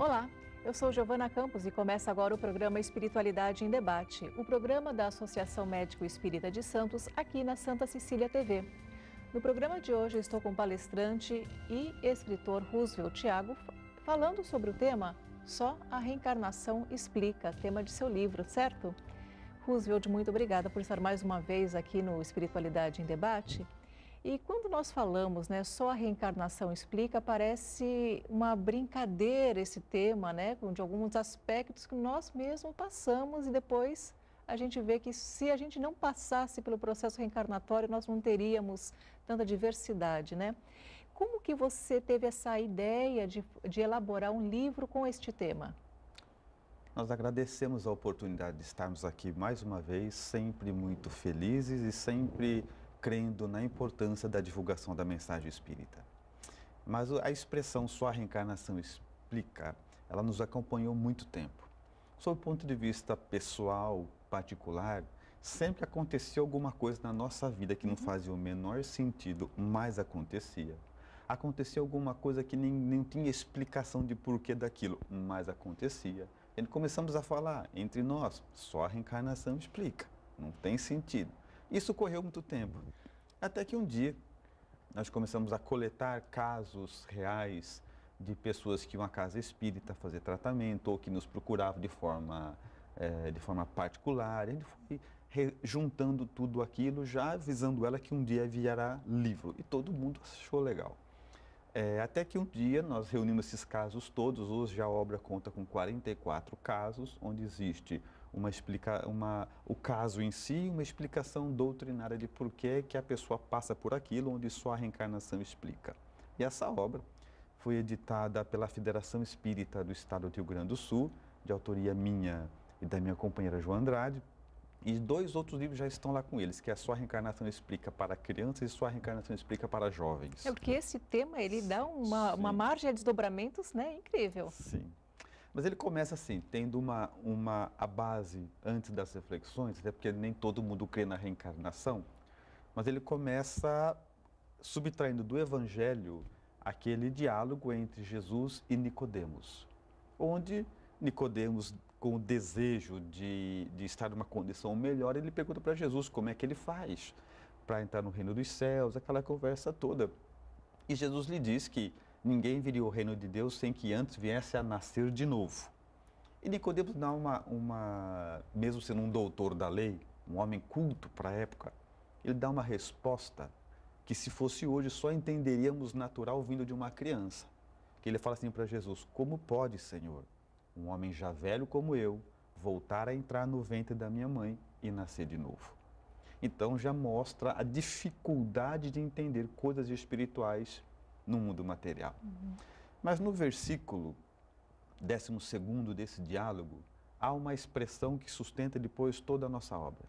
Olá, eu sou Giovana Campos e começa agora o programa Espiritualidade em Debate, o programa da Associação Médico Espírita de Santos, aqui na Santa Cecília TV. No programa de hoje estou com o palestrante e escritor Roosevelt Thiago, falando sobre o tema Só a Reencarnação Explica, tema de seu livro, certo? Roosevelt, muito obrigada por estar mais uma vez aqui no Espiritualidade em Debate. E quando nós falamos, só a reencarnação explica, parece uma brincadeira esse tema, de alguns aspectos que nós mesmos passamos e depois a gente vê que se a gente não passasse pelo processo reencarnatório, nós não teríamos tanta diversidade, Como que você teve essa ideia de elaborar um livro com este tema? Nós agradecemos a oportunidade de estarmos aqui mais uma vez, sempre muito felizes e sempre crendo na importância da divulgação da mensagem espírita. Mas a expressão só a reencarnação explica, ela nos acompanhou muito tempo. Sob o ponto de vista pessoal, particular, sempre acontecia alguma coisa na nossa vida que não fazia o menor sentido, mas acontecia. Acontecia alguma coisa que nem tinha explicação de porquê daquilo, mas acontecia. E começamos a falar entre nós, só a reencarnação explica, não tem sentido. Isso correu muito tempo, até que um dia nós começamos a coletar casos reais de pessoas que iam à casa espírita fazer tratamento ou que nos procuravam de forma particular. A gente foi juntando tudo aquilo, já avisando ela que um dia virá livro, e todo mundo achou legal. Até que um dia nós reunimos esses casos todos. Hoje a obra conta com 44 casos, onde existe o caso em si, uma explicação doutrinária de por que a pessoa passa por aquilo, onde só a reencarnação explica. E essa obra foi editada pela Federação Espírita do Estado do Rio Grande do Sul, de autoria minha e da minha companheira João Andrade, e 2 outros livros já estão lá com eles, que é Só a Reencarnação Explica para Crianças e Só a Reencarnação Explica para Jovens. É porque esse tema, ele dá uma margem a desdobramentos, incrível. Sim. Mas ele começa assim, tendo a base antes das reflexões, até porque nem todo mundo crê na reencarnação, mas ele começa subtraindo do Evangelho aquele diálogo entre Jesus e Nicodemos, onde Nicodemos, com o desejo de estar numa condição melhor, ele pergunta para Jesus como é que ele faz para entrar no reino dos céus, aquela conversa toda. E Jesus lhe diz que ninguém viria ao reino de Deus sem que antes viesse a nascer de novo. E Nicodemos dá mesmo sendo um doutor da lei, um homem culto para a época, ele dá uma resposta que, se fosse hoje, só entenderíamos natural vindo de uma criança. Que ele fala assim para Jesus: como pode, Senhor, um homem já velho como eu voltar a entrar no ventre da minha mãe e nascer de novo? Então já mostra a dificuldade de entender coisas espirituais no mundo material. Mas no versículo 12º desse diálogo, há uma expressão que sustenta depois toda a nossa obra,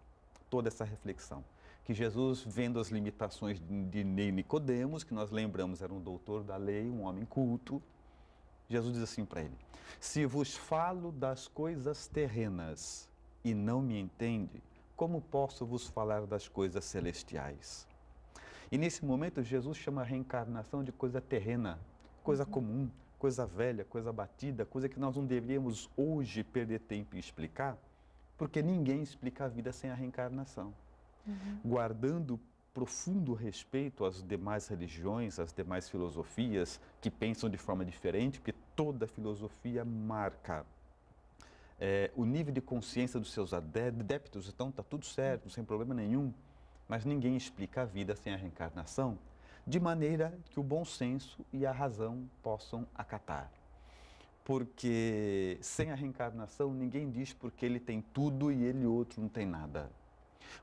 toda essa reflexão. Que Jesus, vendo as limitações de Nicodemos, que nós lembramos era um doutor da lei, um homem culto, Jesus diz assim para ele: se vos falo das coisas terrenas e não me entende, como posso vos falar das coisas celestiais? E nesse momento Jesus chama a reencarnação de coisa terrena, coisa comum, coisa velha, coisa batida, coisa que nós não deveríamos hoje perder tempo em explicar, porque ninguém explica a vida sem a reencarnação. Guardando profundo respeito às demais religiões, às demais filosofias que pensam de forma diferente, porque toda filosofia marca o nível de consciência dos seus adeptos. Então está tudo certo, sem problema nenhum, mas ninguém explica a vida sem a reencarnação, de maneira que o bom senso e a razão possam acatar. Porque sem a reencarnação ninguém diz porque ele tem tudo e ele outro não tem nada.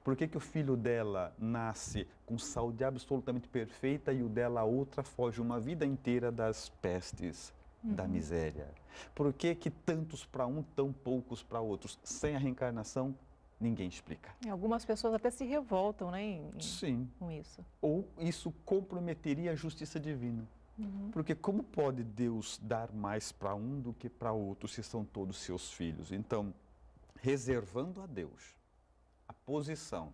Por que o filho dela nasce com saúde absolutamente perfeita e o dela outra foge uma vida inteira das pestes, da miséria? Por que tantos para um, tão poucos para outros? Sem a reencarnação, ninguém explica. Algumas pessoas até se revoltam, Sim. com isso. Ou isso comprometeria a justiça divina. Porque como pode Deus dar mais para um do que para outro, se são todos seus filhos? Então, reservando a Deus a posição,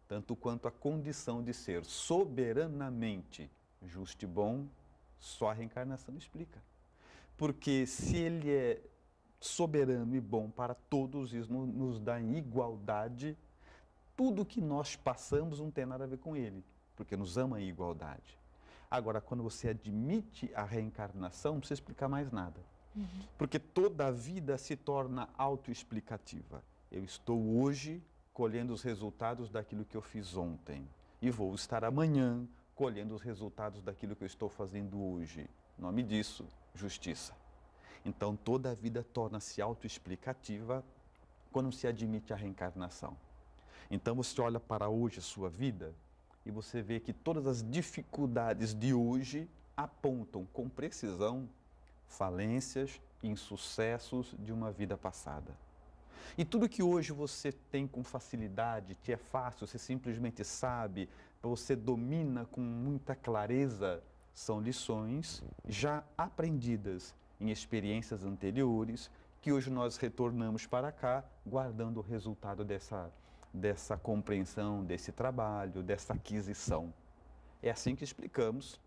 tanto quanto a condição de ser soberanamente justo e bom, só a reencarnação explica. Porque se ele é soberano e bom para todos, isso nos dá em igualdade, tudo que nós passamos não tem nada a ver com ele, porque nos ama em igualdade. Agora, quando você admite a reencarnação, não precisa explicar mais nada. Porque toda a vida se torna autoexplicativa. Eu estou hoje colhendo os resultados daquilo que eu fiz ontem. E vou estar amanhã colhendo os resultados daquilo que eu estou fazendo hoje. O nome disso, justiça. Então, toda a vida torna-se autoexplicativa quando se admite a reencarnação. Então, você olha para hoje a sua vida e você vê que todas as dificuldades de hoje apontam com precisão falências e insucessos de uma vida passada. E tudo que hoje você tem com facilidade, que é fácil, você simplesmente sabe, você domina com muita clareza, são lições já aprendidas em experiências anteriores, que hoje nós retornamos para cá, guardando o resultado dessa compreensão, desse trabalho, dessa aquisição. É assim que explicamos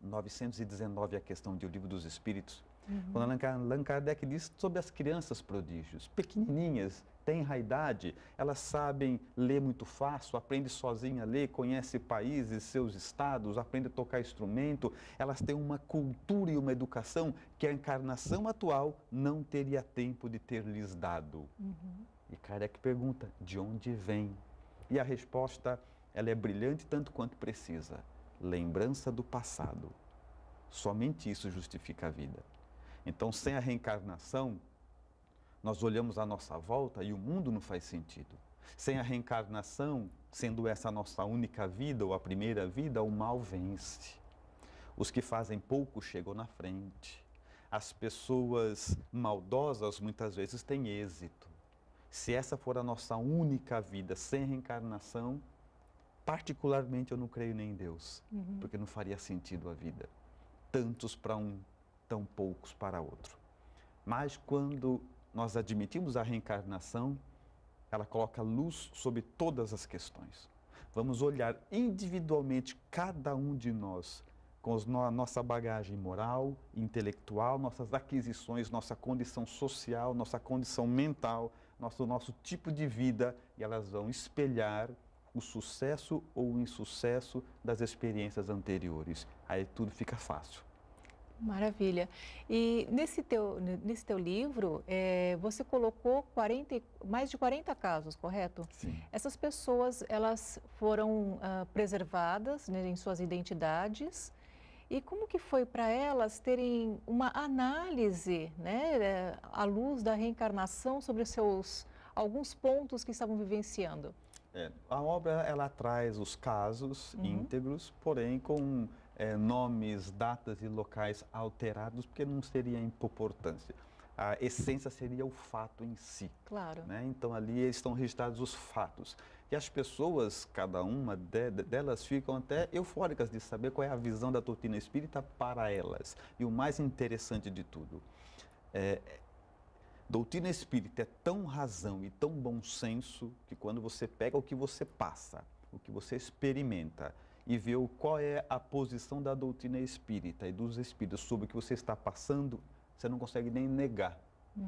919, a questão de O Livro dos Espíritos, quando Allan Kardec diz sobre as crianças prodígios, pequenininhas, tenra idade, elas sabem ler muito fácil, aprendem sozinha a ler, conhecem países, seus estados, aprendem a tocar instrumento, elas têm uma cultura e uma educação que a encarnação atual não teria tempo de ter lhes dado. E Kardec pergunta, de onde vem? E a resposta, ela é brilhante tanto quanto precisa. Lembrança do passado. Somente isso justifica a vida. Então, sem a reencarnação, nós olhamos à nossa volta e o mundo não faz sentido. Sem a reencarnação, sendo essa a nossa única vida ou a primeira vida, o mal vence. Os que fazem pouco chegam na frente. As pessoas maldosas muitas vezes têm êxito. Se essa for a nossa única vida sem reencarnação, particularmente eu não creio nem em Deus, porque não faria sentido a vida. Tantos para um, tão poucos para outro. Mas quando nós admitimos a reencarnação, ela coloca luz sobre todas as questões. Vamos olhar individualmente cada um de nós, com a nossa bagagem moral, intelectual, nossas aquisições, nossa condição social, nossa condição mental, nosso tipo de vida, e elas vão espelhar o sucesso ou o insucesso das experiências anteriores. Aí tudo fica fácil. Maravilha. E nesse teu livro, você colocou mais de 40 casos, correto? Sim. Essas pessoas, elas foram preservadas, né, em suas identidades. E como que foi para elas terem uma análise, né, à luz da reencarnação sobre alguns pontos que estavam vivenciando? A obra, ela traz os casos íntegros, porém com nomes, datas e locais alterados, porque não seria importância. A essência seria o fato em si. Claro. Né? Então, ali estão registrados os fatos. E as pessoas, cada uma delas, ficam até eufóricas de saber qual é a visão da doutrina espírita para elas. E o mais interessante de tudo, doutrina espírita é tão razão e tão bom senso que quando você pega o que você passa, o que você experimenta e vê qual é a posição da doutrina espírita e dos espíritos sobre o que você está passando, você não consegue nem negar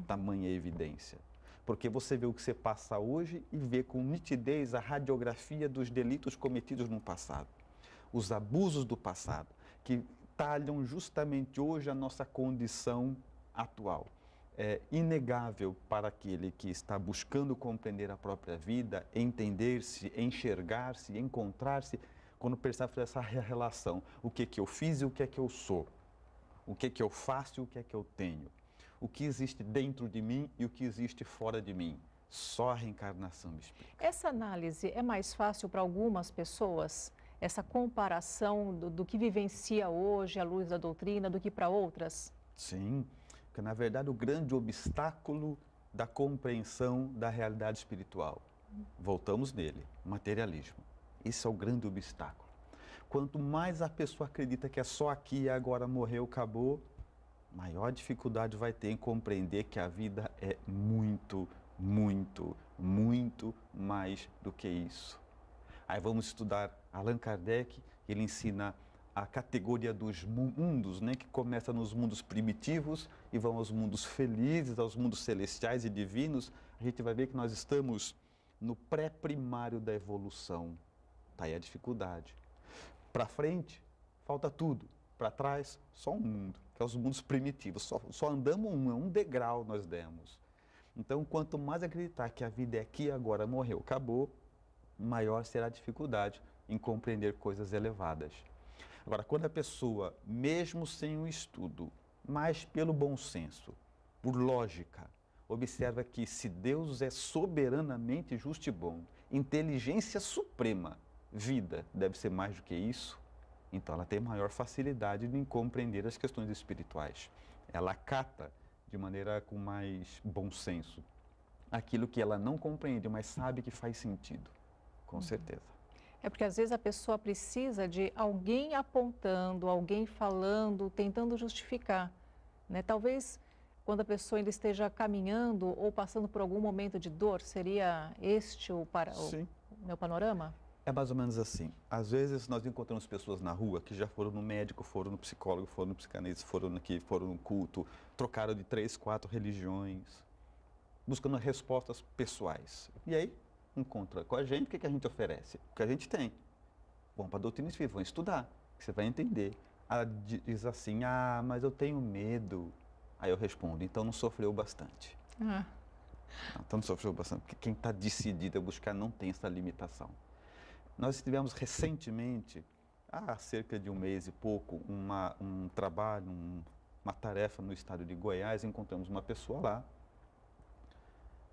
tamanha evidência. Porque você vê o que você passa hoje e vê com nitidez a radiografia dos delitos cometidos no passado, os abusos do passado, que talham justamente hoje a nossa condição atual. É inegável para aquele que está buscando compreender a própria vida, entender-se, enxergar-se, encontrar-se, quando percebe essa relação, o que que eu fiz e o que é que eu sou, o que é que eu faço e o que é que eu tenho, o que existe dentro de mim e o que existe fora de mim. Só a reencarnação me explica. Essa análise é mais fácil para algumas pessoas? Essa comparação do que vivencia hoje à luz da doutrina do que para outras? Sim, porque na verdade o grande obstáculo da compreensão da realidade espiritual, voltamos nele, materialismo. Esse é o grande obstáculo. Quanto mais a pessoa acredita que é só aqui e agora morreu, acabou, maior dificuldade vai ter em compreender que a vida é muito, muito, muito mais do que isso. Aí vamos estudar Allan Kardec, ele ensina a categoria dos mundos, né, que começa nos mundos primitivos e vão aos mundos felizes, aos mundos celestiais e divinos, a gente vai ver que nós estamos no pré-primário da evolução. Está aí a dificuldade. Para frente, falta tudo. Para trás, só um mundo, que é os mundos primitivos. Só andamos um degrau nós demos. Então, quanto mais acreditar que a vida é aqui e agora, morreu, acabou, maior será a dificuldade em compreender coisas elevadas. Agora, quando a pessoa, mesmo sem o estudo, mas pelo bom senso, por lógica, observa que se Deus é soberanamente justo e bom, inteligência suprema, vida deve ser mais do que isso, então ela tem maior facilidade em compreender as questões espirituais. Ela acata de maneira com mais bom senso aquilo que ela não compreende, mas sabe que faz sentido, com certeza. É porque às vezes a pessoa precisa de alguém apontando, alguém falando, tentando justificar, né? Talvez quando a pessoa ainda esteja caminhando ou passando por algum momento de dor, seria este o meu panorama? É mais ou menos assim. Às vezes nós encontramos pessoas na rua que já foram no médico, foram no psicólogo, foram no psicanalista, foram aqui, foram no culto, trocaram de 3, 4 religiões, buscando respostas pessoais. E aí encontra com a gente, o que a gente oferece? O que a gente tem. Vão para a doutrina espírita, vão estudar, que você vai entender. Ela diz assim, mas eu tenho medo. Aí eu respondo, então não sofreu bastante. Não, então não sofreu bastante, porque quem está decidido a buscar não tem essa limitação. Nós tivemos recentemente, há cerca de um mês e pouco, um trabalho, uma tarefa no estado de Goiás, encontramos uma pessoa lá,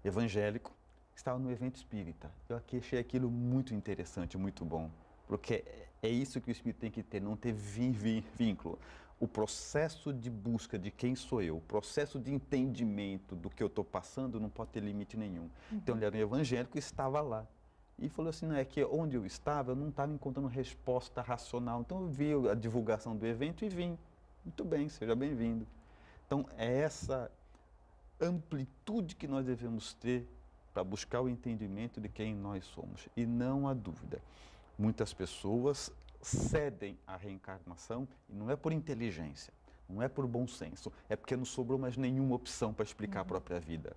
evangélico, que estava no evento espírita. Eu achei aquilo muito interessante, muito bom, porque é isso que o espírito tem que ter, não ter vínculo. O processo de busca de quem sou eu, o processo de entendimento do que eu estou passando não pode ter limite nenhum. Então ele era um evangélico e estava lá. E falou assim, não é que onde eu estava, eu não estava encontrando resposta racional. Então eu vi a divulgação do evento e vim. Muito bem, seja bem-vindo. Então é essa amplitude que nós devemos ter para buscar o entendimento de quem nós somos. E não há dúvida, muitas pessoas cedem à reencarnação e não é por inteligência, não é por bom senso, é porque não sobrou mais nenhuma opção para explicar a própria vida.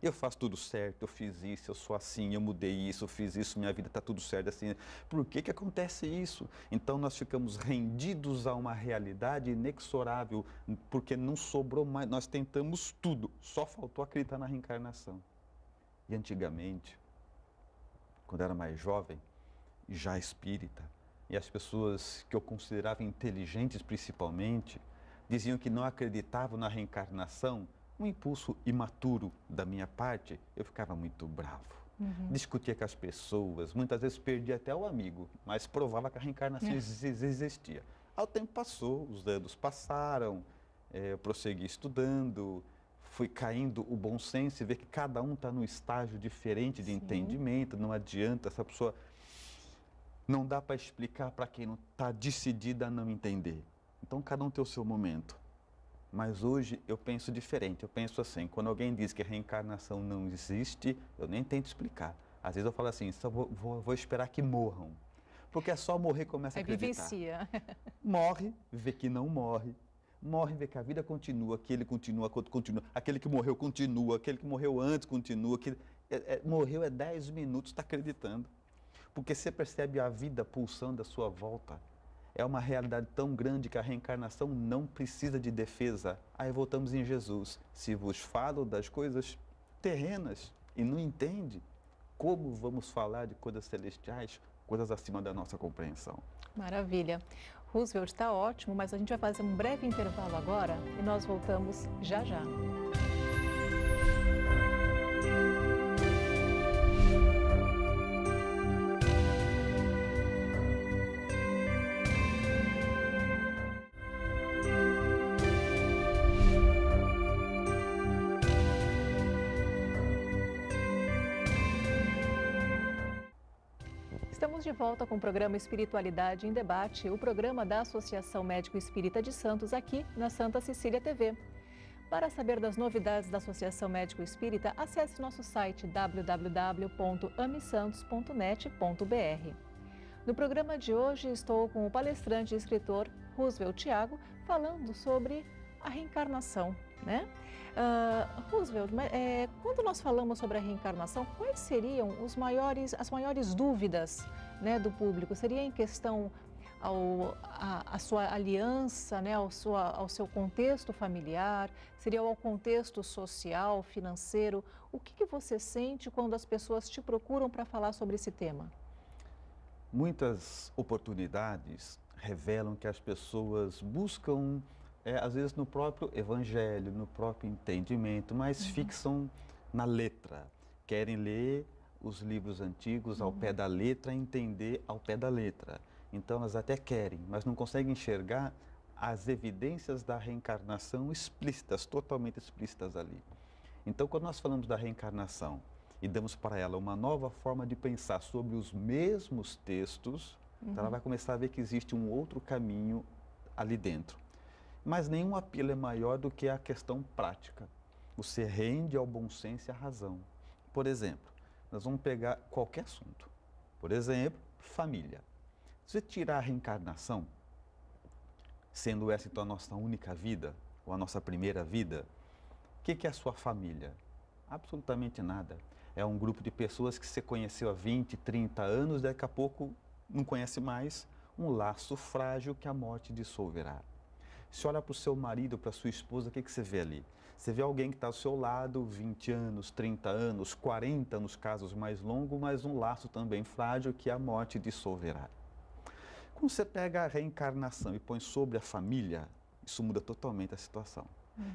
Eu faço tudo certo, eu fiz isso, eu sou assim, eu mudei isso, eu fiz isso, minha vida está tudo certo assim. Por que acontece isso? Então nós ficamos rendidos a uma realidade inexorável, porque não sobrou mais, nós tentamos tudo, só faltou acreditar na reencarnação. E antigamente, quando eu era mais jovem, já espírita, e as pessoas que eu considerava inteligentes principalmente, diziam que não acreditavam na reencarnação, um impulso imaturo da minha parte, eu ficava muito bravo. Discutia com as pessoas, muitas vezes perdia até o amigo, mas provava que a reencarnação existia. Aí o tempo passou, os anos passaram, eu prossegui estudando, fui caindo o bom senso e ver que cada um está num estágio diferente de entendimento, não adianta, essa pessoa não dá para explicar para quem não está decidida a não entender. Então cada um tem o seu momento. Mas hoje eu penso diferente, eu penso assim, quando alguém diz que a reencarnação não existe, eu nem tento explicar. Às vezes eu falo assim, só vou esperar que morram. Porque é só morrer que começa a acreditar. Vivencia. Morre, vê que não morre. Morre, vê que a vida continua, aquele continua, continua. Aquele que morreu continua, aquele que morreu antes continua. Morreu 10 minutos, está acreditando. Porque você percebe a vida pulsando à sua volta. É uma realidade tão grande que a reencarnação não precisa de defesa. Aí voltamos em Jesus. Se vos falo das coisas terrenas e não entende, como vamos falar de coisas celestiais, coisas acima da nossa compreensão? Maravilha. Roosevelt, está ótimo, mas a gente vai fazer um breve intervalo agora e nós voltamos já já. Estamos de volta com o programa Espiritualidade em Debate, o programa da Associação Médico Espírita de Santos, aqui na Santa Cecília TV. Para saber das novidades da Associação Médico Espírita, acesse nosso site www.amesantos.net.br. No programa de hoje estou com o palestrante e escritor Roosevelt Thiago falando sobre a reencarnação, né? Roosevelt, quando nós falamos sobre a reencarnação, quais seriam as maiores dúvidas, né, do público? Seria em questão a sua aliança, né, ao seu contexto familiar? Seria ao contexto social, financeiro? O que você sente quando as pessoas te procuram para falar sobre esse tema? Muitas oportunidades revelam que as pessoas buscam, às vezes, no próprio evangelho, no próprio entendimento, mas fixam na letra. Querem ler os livros antigos ao pé da letra, entender ao pé da letra. Então, elas até querem, mas não conseguem enxergar as evidências da reencarnação explícitas, totalmente explícitas ali. Então, quando nós falamos da reencarnação e damos para ela uma nova forma de pensar sobre os mesmos textos, ela vai começar a ver que existe um outro caminho ali dentro. Mas nenhum apelo é maior do que a questão prática. Você rende ao bom senso e à razão. Por exemplo, nós vamos pegar qualquer assunto. Por exemplo, família. Se você tirar a reencarnação, sendo essa então a nossa única vida, ou a nossa primeira vida, o que é a sua família? Absolutamente nada. É um grupo de pessoas que você conheceu há 20, 30 anos, daqui a pouco não conhece mais, um laço frágil que a morte dissolverá. Se olha para o seu marido, para a sua esposa, o que você vê ali? Você vê alguém que está ao seu lado, 20 anos, 30 anos, 40 nos casos mais longos, mas um laço também frágil que a morte dissolverá. Quando você pega a reencarnação e põe sobre a família, isso muda totalmente a situação.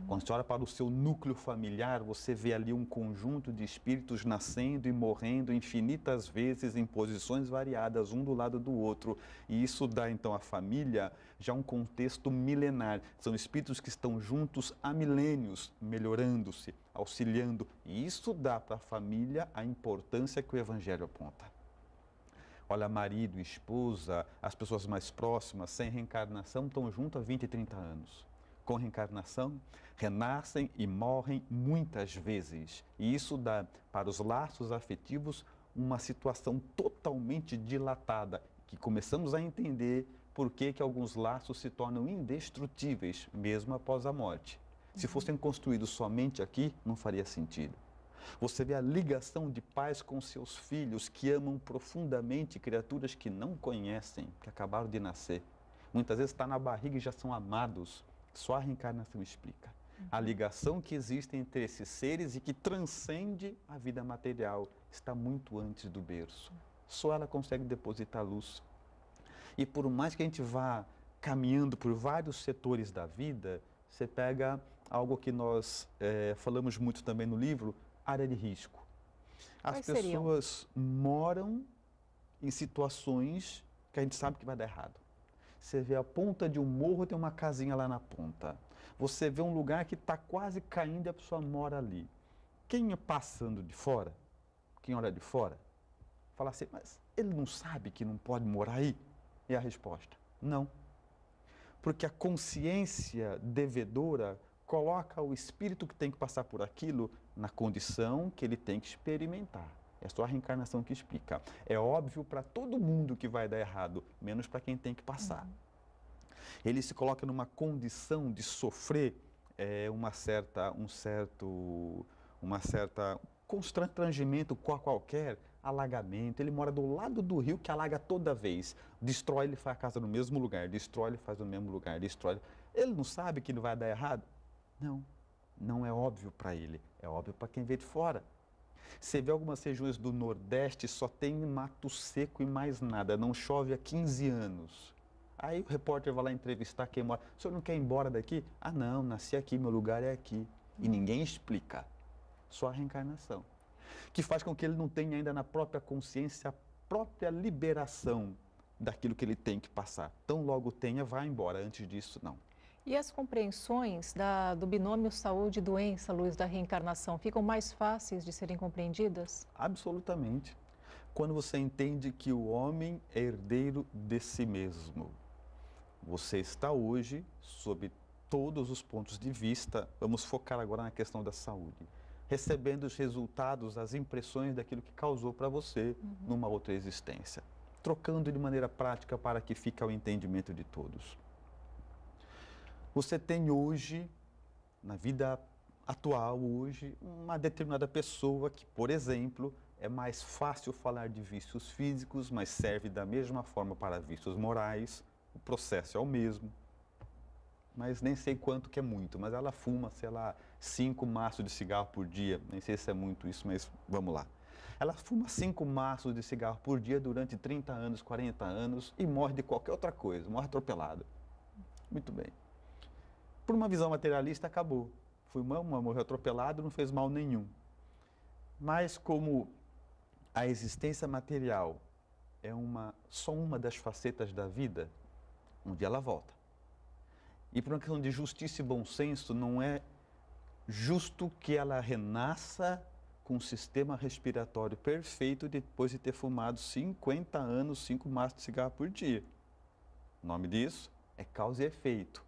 Quando você olha para o seu núcleo familiar, você vê ali um conjunto de espíritos nascendo e morrendo infinitas vezes em posições variadas, um do lado do outro. E isso dá então à família já um contexto milenar. São espíritos que estão juntos há milênios, melhorando-se, auxiliando. E isso dá para a família a importância que o Evangelho aponta. Olha, marido, esposa, as pessoas mais próximas, sem reencarnação, estão juntos há 20 e 30 anos. Com reencarnação, renascem e morrem muitas vezes. E isso dá para os laços afetivos uma situação totalmente dilatada, que começamos a entender por que alguns laços se tornam indestrutíveis, mesmo após a morte. Se fossem construídos somente aqui, não faria sentido. Você vê a ligação de pais com seus filhos que amam profundamente criaturas que não conhecem, que acabaram de nascer. Muitas vezes está na barriga e já são amados. Só a reencarnação explica. A ligação que existe entre esses seres e que transcende a vida material está muito antes do berço. Só ela consegue depositar luz. E por mais que a gente vá caminhando por vários setores da vida, você pega algo que nós falamos muito também no livro, área de risco. As pessoas moram em situações que a gente sabe que vai dar errado. Você vê a ponta de um morro, tem uma casinha lá na ponta. Você vê um lugar que está quase caindo e a pessoa mora ali. Quem é passando de fora, quem olha de fora, fala assim, mas ele não sabe que não pode morar aí? E a resposta, não. Porque a consciência devedora coloca o espírito que tem que passar por aquilo na condição que ele tem que experimentar. É só a reencarnação que explica. É óbvio para todo mundo que vai dar errado, menos para quem tem que passar. Ele se coloca numa condição de sofrer um certo constrangimento qualquer, alagamento. Ele mora do lado do rio que alaga toda vez. Destrói, ele faz a casa no mesmo lugar. Destrói, ele faz no mesmo lugar. Destrói. Ele não sabe que não vai dar errado? Não. Não é óbvio para ele. É óbvio para quem vê de fora. Você vê algumas regiões do Nordeste, só tem mato seco e mais nada, não chove há 15 anos. Aí o repórter vai lá entrevistar quem mora. O senhor não quer ir embora daqui? Ah, não, nasci aqui, meu lugar é aqui. E ninguém explica, só a reencarnação. Que faz com que ele não tenha ainda na própria consciência a própria liberação daquilo que ele tem que passar. Tão logo tenha, vai embora, antes disso, não. E as compreensões do binômio saúde e doença, luz da reencarnação, ficam mais fáceis de serem compreendidas? Absolutamente. Quando você entende que o homem é herdeiro de si mesmo. Você está hoje, sob todos os pontos de vista, vamos focar agora na questão da saúde, recebendo os resultados, as impressões daquilo que causou para você numa outra existência. trocando de maneira prática para que fique ao entendimento de todos. Você tem hoje, na vida atual hoje, uma determinada pessoa que, por exemplo, é mais fácil falar de vícios físicos, mas serve da mesma forma para vícios morais. O processo é o mesmo, mas nem sei quanto que é muito, mas ela fuma, sei lá, 5 maços de cigarro por dia, nem sei se é muito isso, mas vamos lá. Ela fuma 5 maços de cigarro por dia durante 30 anos, 40 anos e morre de qualquer outra coisa, morre atropelada. Muito bem. Por uma visão materialista, acabou. Fumou, morreu atropelado, não fez mal nenhum. Mas como a existência material é só uma das facetas da vida, um dia ela volta. E por uma questão de justiça e bom senso, não é justo que ela renasça com um sistema respiratório perfeito depois de ter fumado 50 anos, 5 maços de cigarro por dia. O nome disso é causa e efeito.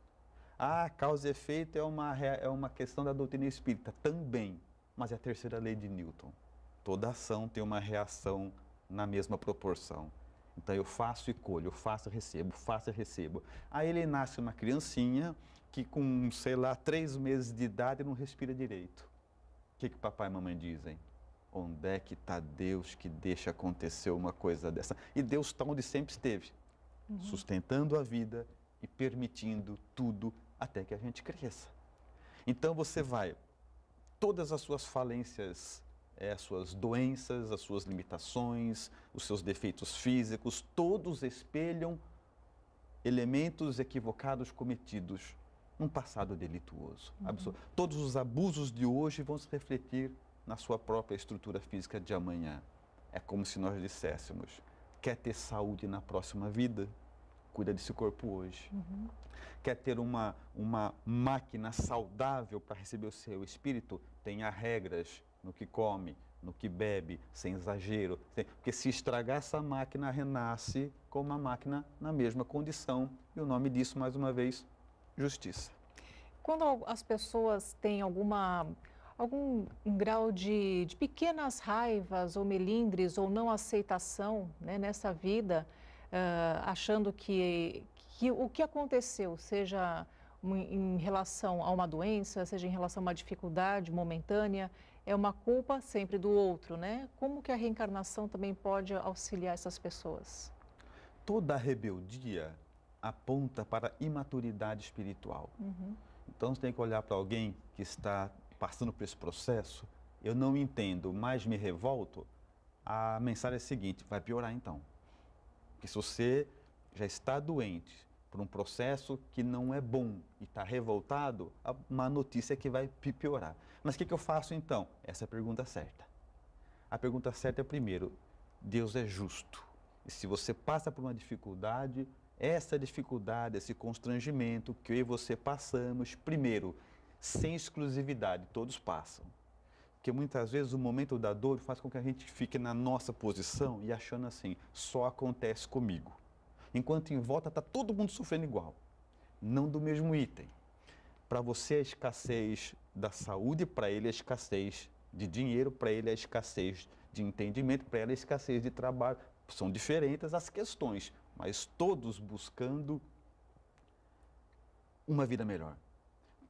Ah, causa e efeito é uma questão da doutrina espírita também, mas é a terceira lei de Newton. Toda ação tem uma reação na mesma proporção. Então eu faço e colho, eu faço e recebo, faço e recebo. Aí ele nasce uma criancinha que com, sei lá, 3 meses de idade não respira direito. O que papai e mamãe dizem? Onde é que está Deus que deixa acontecer uma coisa dessa? E Deus está onde sempre esteve, sustentando a vida e permitindo tudo até que a gente cresça. Então você vai, todas as suas falências, as suas doenças, as suas limitações, os seus defeitos físicos, todos espelham elementos equivocados cometidos num passado delituoso. Todos os abusos de hoje vão se refletir na sua própria estrutura física de amanhã. É como se nós disséssemos, quer ter saúde na próxima vida? Cuida desse corpo hoje. Quer ter uma máquina saudável para receber o seu espírito? Tenha regras no que come, no que bebe, sem exagero. Porque se estragar essa máquina, renasce com uma máquina na mesma condição. E o nome disso, mais uma vez, justiça. Quando as pessoas têm algum grau de pequenas raivas ou melindres ou não aceitação, né, nessa vida, achando que o que aconteceu, seja em relação a uma doença, seja em relação a uma dificuldade momentânea, é uma culpa sempre do outro, né? Como que a reencarnação também pode auxiliar essas pessoas? Toda rebeldia aponta para a imaturidade espiritual. Então, você tem que olhar para alguém que está passando por esse processo, eu não entendo, mas me revolto, a mensagem é a seguinte, vai piorar então. Porque se você já está doente por um processo que não é bom e está revoltado, a má notícia é que vai piorar. Mas o que eu faço então? Essa é a pergunta certa. A pergunta certa é, primeiro, Deus é justo. E se você passa por uma dificuldade, essa dificuldade, esse constrangimento que eu e você passamos, primeiro, sem exclusividade, todos passam. Porque muitas vezes o momento da dor faz com que a gente fique na nossa posição e achando assim, só acontece comigo. Enquanto em volta está todo mundo sofrendo igual, não do mesmo item. Para você a escassez da saúde, para ele a escassez de dinheiro, para ele a escassez de entendimento, para ele a escassez de trabalho. São diferentes as questões, mas todos buscando uma vida melhor.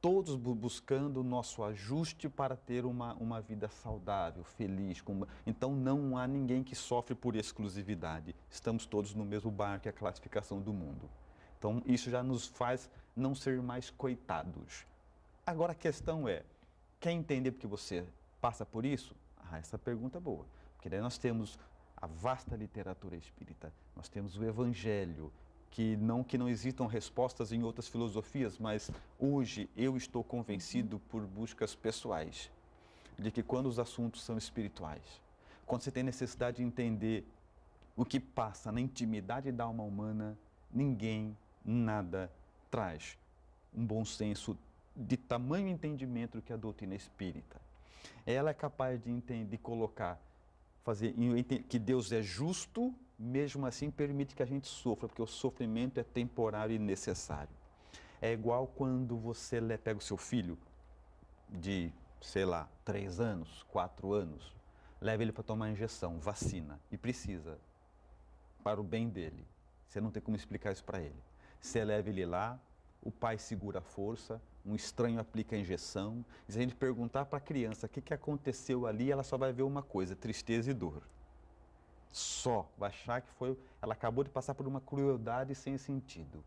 Todos buscando o nosso ajuste para ter uma vida saudável, feliz. Então não há ninguém que sofre por exclusividade. Estamos todos no mesmo barco, é a classificação do mundo. Então isso já nos faz não ser mais coitados. Agora a questão é, quer entender porque você passa por isso? Essa pergunta é boa. Porque daí nós temos a vasta literatura espírita, nós temos o Evangelho, que não existam respostas em outras filosofias, mas hoje eu estou convencido por buscas pessoais, de que quando os assuntos são espirituais, quando você tem necessidade de entender o que passa na intimidade da alma humana, ninguém, nada traz um bom senso de tamanho entendimento que a doutrina espírita. Ela é capaz de entender, colocar, que Deus é justo, mesmo assim permite que a gente sofra, porque o sofrimento é temporário e necessário. É igual quando você pega o seu filho de, sei lá, 3 anos, 4 anos, leva ele para tomar injeção, vacina, e precisa. para o bem dele. Você não tem como explicar isso para ele. Você leva ele lá, o pai segura a força, um estranho aplica a injeção. E se a gente perguntar para a criança o que aconteceu ali, ela só vai ver uma coisa, tristeza e dor. Só, vai achar que ela acabou de passar por uma crueldade sem sentido.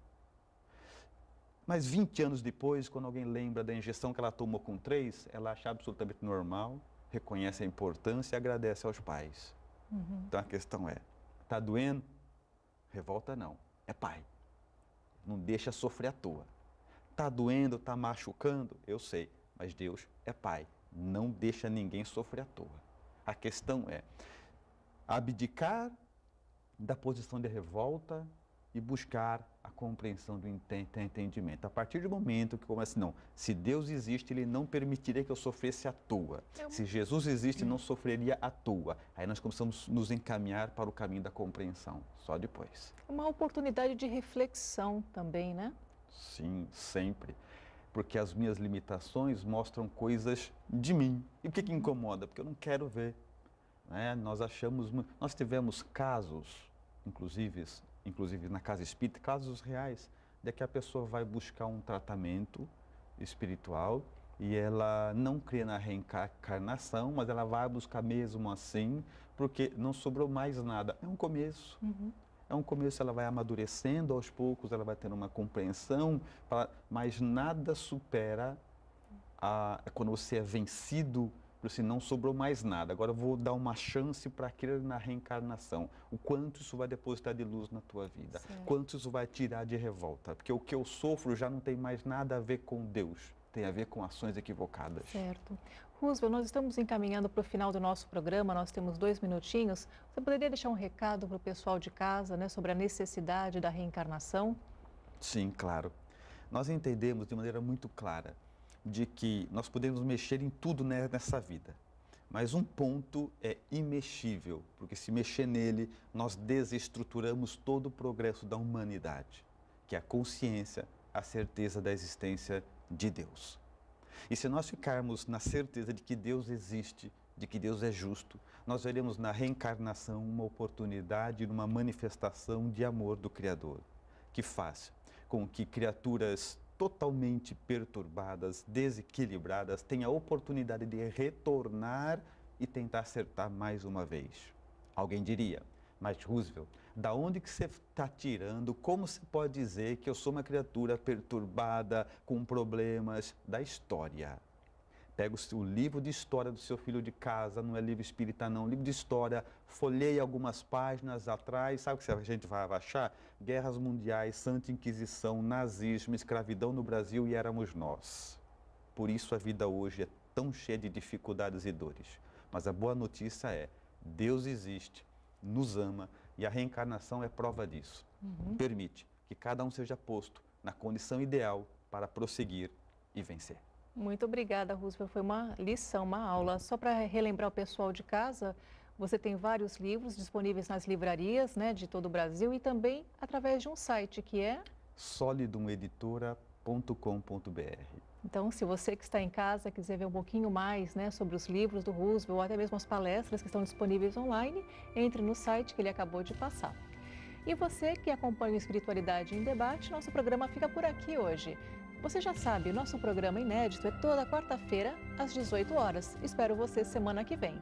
Mas 20 anos depois, quando alguém lembra da injeção que ela tomou com 3, ela acha absolutamente normal, reconhece a importância e agradece aos pais. Então a questão é, está doendo? Revolta não, é pai. Não deixa sofrer à toa. Está doendo, está machucando? Eu sei, mas Deus é pai. Não deixa ninguém sofrer à toa. A questão é abdicar da posição de revolta e buscar a compreensão do entendimento. A partir do momento que começa, não, se Deus existe, Ele não permitiria que eu sofresse à toa. Se Jesus existe, não sofreria à toa. Aí nós começamos a nos encaminhar para o caminho da compreensão, só depois. É uma oportunidade de reflexão também, né? Sim, sempre. Porque as minhas limitações mostram coisas de mim. E o que incomoda? Porque eu não quero ver. Né? Nós tivemos casos, inclusive na casa espírita, casos reais, de que a pessoa vai buscar um tratamento espiritual e ela não crê na reencarnação, mas ela vai buscar mesmo assim, porque não sobrou mais nada. É um começo. É um começo, ela vai amadurecendo aos poucos, ela vai tendo uma compreensão, mas nada supera quando você é vencido, assim, não sobrou mais nada, agora eu vou dar uma chance para aquilo na reencarnação. O quanto isso vai depositar de luz na tua vida, certo. Quanto isso vai tirar de revolta, porque o que eu sofro já não tem mais nada a ver com Deus, tem a ver com ações equivocadas. Certo. Roosevelt, nós estamos encaminhando para o final do nosso programa, nós temos 2 minutinhos. Você poderia deixar um recado para o pessoal de casa, né, sobre a necessidade da reencarnação? Sim, claro. Nós entendemos de maneira muito clara de que nós podemos mexer em tudo nessa vida, mas um ponto é imexível, porque se mexer nele, nós desestruturamos todo o progresso da humanidade, que é a consciência, a certeza da existência de Deus. E se nós ficarmos na certeza de que Deus existe, de que Deus é justo, nós veremos na reencarnação uma oportunidade, uma manifestação de amor do Criador, que faz com que criaturas totalmente perturbadas, desequilibradas, tenham a oportunidade de retornar e tentar acertar mais uma vez. Alguém diria, mas Roosevelt, da onde que você está tirando? Como você pode dizer que eu sou uma criatura perturbada, com problemas da história? Pega o livro de história do seu filho de casa, não é livro espírita não, livro de história, folheia algumas páginas atrás, sabe o que a gente vai achar? Guerras mundiais, Santa Inquisição, nazismo, escravidão no Brasil e éramos nós. Por isso a vida hoje é tão cheia de dificuldades e dores. Mas a boa notícia é, Deus existe, nos ama e a reencarnação é prova disso. Permite que cada um seja posto na condição ideal para prosseguir e vencer. Muito obrigada, Roosevelt. Foi uma lição, uma aula. Só para relembrar o pessoal de casa, você tem vários livros disponíveis nas livrarias, né, de todo o Brasil e também através de um site que é solidumeditora.com.br. Então, se você que está em casa quiser ver um pouquinho mais, né, sobre os livros do Roosevelt ou até mesmo as palestras que estão disponíveis online, entre no site que ele acabou de passar. E você que acompanha o Espiritualidade em Debate, nosso programa fica por aqui hoje. Você já sabe, nosso programa inédito é toda quarta-feira, às 18 horas. Espero você semana que vem.